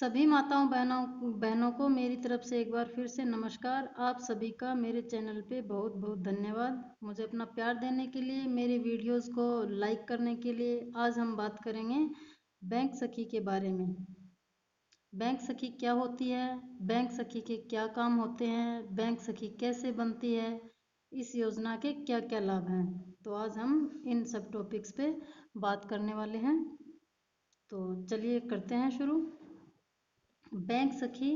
सभी माताओं बहनों को मेरी तरफ से एक बार फिर से नमस्कार। आप सभी का मेरे चैनल पे बहुत बहुत धन्यवाद, मुझे अपना प्यार देने के लिए, मेरे वीडियोस को लाइक करने के लिए। आज हम बात करेंगे बैंक सखी के बारे में। बैंक सखी क्या होती है, बैंक सखी के क्या काम होते हैं, बैंक सखी कैसे बनती है, इस योजना के क्या क्या लाभ हैं। तो आज हम इन सब टॉपिक्स पे बात करने वाले हैं। तो चलिए करते हैं शुरू। बैंक सखी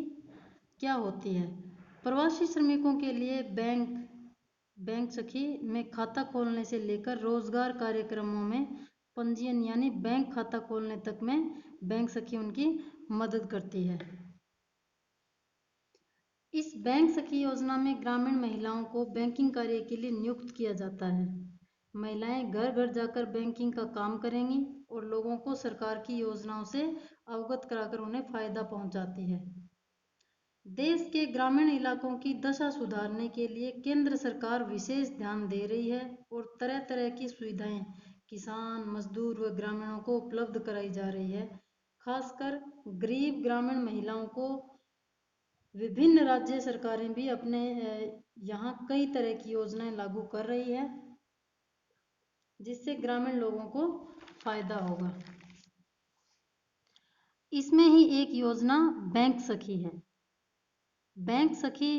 क्या होती है? प्रवासी श्रमिकों के लिए बैंक सखी में खाता खोलने से लेकर रोजगार कार्यक्रमों में पंजीयन यानी बैंक खाता खोलने तक में बैंक सखी उनकी मदद करती है। इस बैंक सखी योजना में ग्रामीण महिलाओं को बैंकिंग कार्य के लिए नियुक्त किया जाता है। महिलाएं घर घर जाकर बैंकिंग का काम करेंगी और लोगों को सरकार की योजनाओं से अवगत कराकर उन्हें फायदा पहुंचाती है। देश के ग्रामीण इलाकों की दशा सुधारने के लिए केंद्र सरकार विशेष ध्यान दे रही है और तरह तरह की सुविधाएं किसान, मजदूर व ग्रामीणों को उपलब्ध कराई जा रही है। खासकर गरीब ग्रामीण महिलाओं को विभिन्न राज्य सरकारें भी अपने यहाँ कई तरह की योजनाएं लागू कर रही है, जिससे ग्रामीण लोगों को फायदा होगा। इसमें ही एक योजना बैंक सखी है। बैंक सखी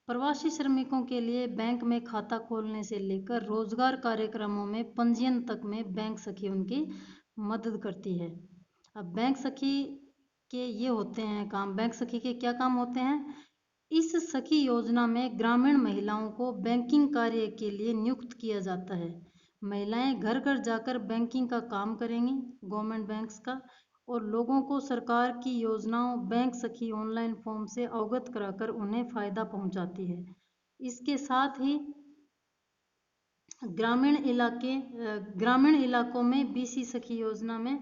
प्रवासी श्रमिकों के लिए बैंक में खाता खोलने से लेकर रोजगार कार्यक्रमों में पंजीयन तक में बैंक सखी उनकी मदद करती है। अब बैंक सखी के ये होते हैं काम। बैंक सखी के क्या काम होते हैं? इस सखी योजना में ग्रामीण महिलाओं को बैंकिंग कार्य के लिए नियुक्त किया जाता है। महिलाएं घर घर जाकर बैंकिंग का काम करेंगी, गवर्नमेंट बैंक्स का, और लोगों को सरकार की योजनाओं बैंक सखी ऑनलाइन फॉर्म से अवगत कराकर उन्हें फायदा पहुंचाती है। इसके साथ ही ग्रामीण इलाकों में बीसी सखी योजना में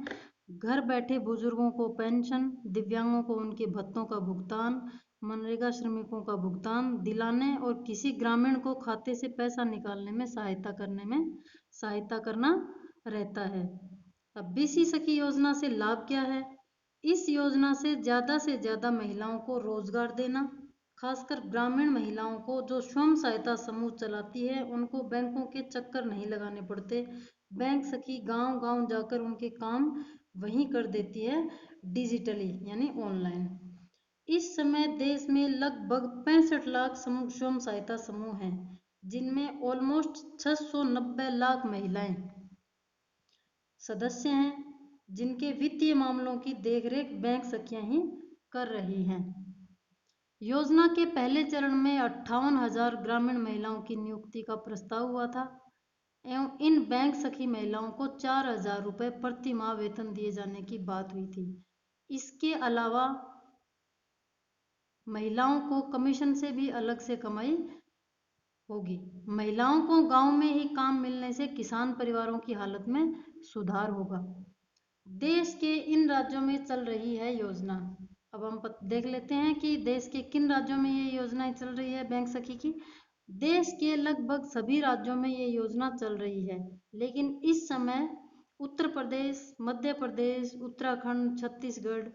घर बैठे बुजुर्गों को पेंशन, दिव्यांगों को उनके भत्तों का भुगतान, मनरेगा श्रमिकों का भुगतान दिलाने और किसी ग्रामीण को खाते से पैसा निकालने में सहायता करना रहता है। अब बीसी सखी योजना से लाभ क्या है? इस योजना से ज़्यादा महिलाओं को रोजगार देना, खासकर ग्रामीण महिलाओं को जो स्वयं सहायता समूह चलाती है, उनको बैंकों के चक्कर नहीं लगाने पड़ते। बैंक सखी गांव गांव जाकर उनके काम वहीं कर देती है, डिजिटली यानी ऑनलाइन। इस समय देश में लगभग 65 लाख स्वयं सहायता समूह हैं, जिनमें ऑलमोस्ट 690 लाख महिलाएं सदस्य हैं, जिनके वित्तीय मामलों की देखरेख बैंक सखियां ही कर रही हैं। योजना के पहले चरण में 58,000 ग्रामीण महिलाओं की नियुक्ति का प्रस्ताव हुआ था एवं इन बैंक सखी महिलाओं को 4,000 रुपये प्रति माह वेतन दिए जाने की बात हुई थी। इसके अलावा महिलाओं को कमीशन से भी अलग से कमाई होगी। महिलाओं को गांव में ही काम मिलने से किसान परिवारों की हालत में सुधार होगा। देश के इन राज्यों में चल रही है योजना। अब हम देख लेते हैं कि देश के किन राज्यों में ये योजनाएं चल रही है बैंक सखी की। देश के लगभग सभी राज्यों में ये योजना चल रही है, लेकिन इस समय उत्तर प्रदेश, मध्य प्रदेश, उत्तराखंड, छत्तीसगढ़,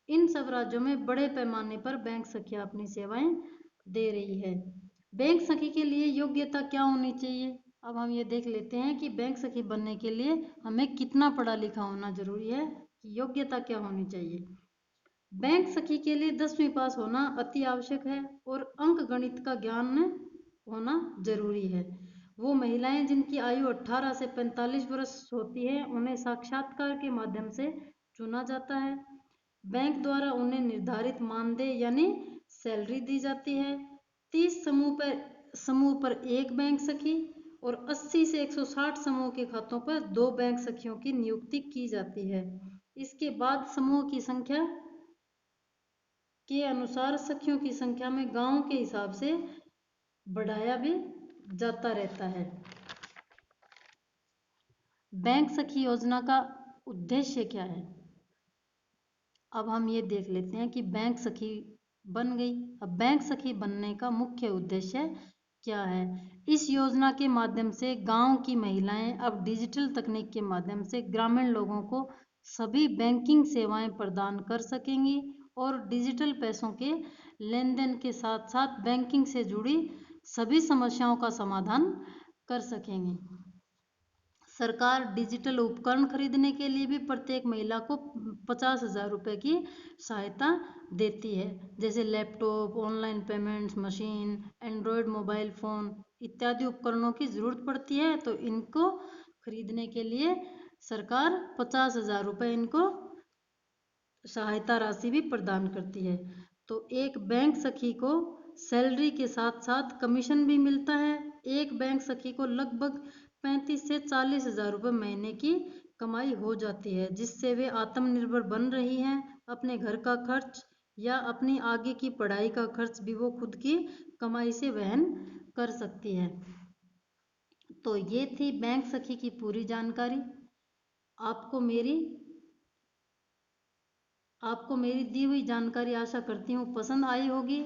इन सब राज्यों में बड़े पैमाने पर बैंक सखियां अपनी सेवाएं दे रही है। बैंक सखी के लिए योग्यता क्या होनी चाहिए? अब हम ये देख लेते हैं कि बैंक सखी बनने के लिए हमें कितना पढ़ा लिखा होना जरूरी है, कि योग्यता क्या होनी चाहिए। बैंक सखी के लिए 10वीं पास होना अति आवश्यक है और अंक गणित का ज्ञान होना जरूरी है। वो महिलाएं जिनकी आयु 18 से 45 वर्ष होती है, उन्हें साक्षात्कार के माध्यम से चुना जाता है। बैंक द्वारा उन्हें निर्धारित मानदेय यानी सैलरी दी जाती है। 30 समूह पर एक बैंक सखी और 80 से 160 समूह के खातों पर 2 बैंक सखियों की नियुक्ति की जाती है। इसके बाद समूह की संख्या के अनुसार सखियों की संख्या में गांव के हिसाब से बढ़ाया भी जाता रहता है। बैंक सखी योजना का उद्देश्य क्या है? अब हम ये देख लेते हैं कि बैंक सखी बन गई। अब बैंक सखी बनने का मुख्य उद्देश्य क्या है? इस योजना के माध्यम से गांव की महिलाएं अब डिजिटल तकनीक के माध्यम से ग्रामीण लोगों को सभी बैंकिंग सेवाएं प्रदान कर सकेंगी और डिजिटल पैसों के लेन देन के साथ साथ बैंकिंग से जुड़ी सभी समस्याओं का समाधान कर सकेंगे। सरकार डिजिटल उपकरण खरीदने के लिए भी प्रत्येक महिला को 50,000 रुपये की सहायता देती है, जैसे laptop, online payments machine, Android mobile phone इत्यादि उपकरणों की ज़रूरत पड़ती है, तो इनको खरीदने के लिए सरकार 50,000 रुपये इनको सहायता राशि भी प्रदान करती है। तो एक बैंक सखी को सैलरी के साथ साथ कमीशन भी मिलता है। एक बैंक सखी को लगभग 35 से 40,000 रुपये महीने की कमाई हो जाती है, जिससे वे आत्मनिर्भर बन रही हैं। अपने घर का खर्च या अपनी आगे की पढ़ाई का खर्च भी वो खुद की कमाई से वहन कर सकती है। तो ये थी बैंक सखी की पूरी जानकारी। आपको मेरी आपको मेरी दी हुई जानकारी आशा करती हूँ पसंद आई होगी।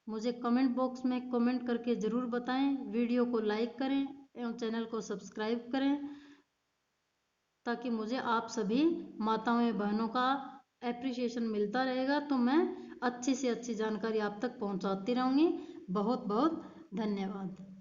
मुझे कमेंट बॉक्स में कमेंट करके ज़रूर बताएं। वीडियो को लाइक करें एवं चैनल को सब्सक्राइब करें, ताकि मुझे आप सभी माताओं एवं बहनों का एप्रिसिएशन मिलता रहेगा। तो मैं अच्छी से अच्छी जानकारी आप तक पहुंचाती रहूँगी। बहुत बहुत धन्यवाद।